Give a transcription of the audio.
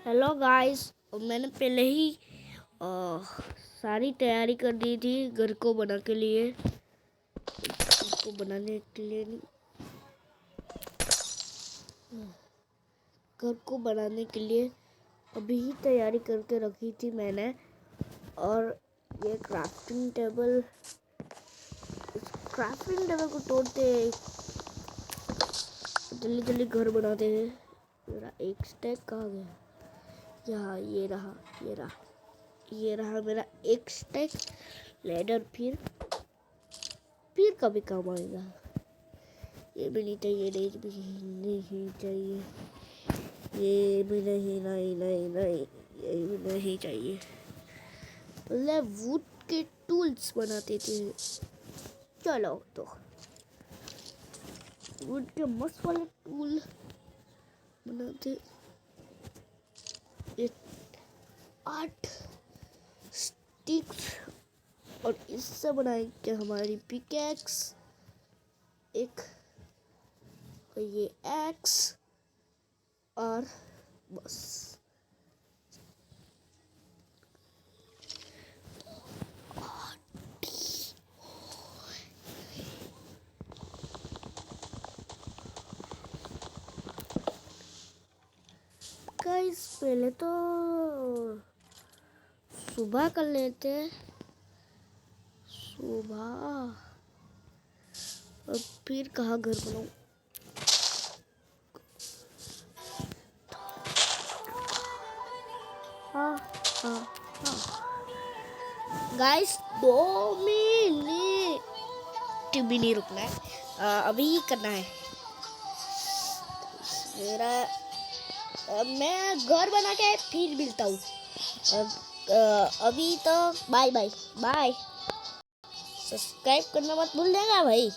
Hello guys. मैंने पहले ही सारी तैयारी कर दी थी घर को बनाने के लिए। घर को बनाने के लिए अभी ही तैयारी करके रखी थी मैंने। और ये क्राफ्टिंग टेबल को तोड़ते जल्दी जल्दी घर बनाते हैं। मेरा एक स्टैक कहाँ गया? यहाँ ये रहा मेरा एक स्टैक लेडर। फिर कभी काम आएगा। ये भी नहीं चाहिए, ये भी नहीं चाहिए, ये भी नहीं, ये भी नहीं चाहिए। मतलब वुड के टूल्स बनाते थे। चलो तो वुड के मस्त वाले टूल बनाते। ये 8 स्टिक्स और इससे बनाएंगे हमारी पिकैक्स, एक ये एक्स और बस। गाइस पहले तो सुबह कर लेते, सुबह। और फिर कहाँ घर बनाऊं? हाँ हाँ हाँ गाइस 2 मिनट भी नहीं रुकना है, अभी करना है मेरा। मैं घर बना के फिर मिलता हूँ। अभी तो बाय बाय बाय। सब्सक्राइब करना मत भूल देगा भाई।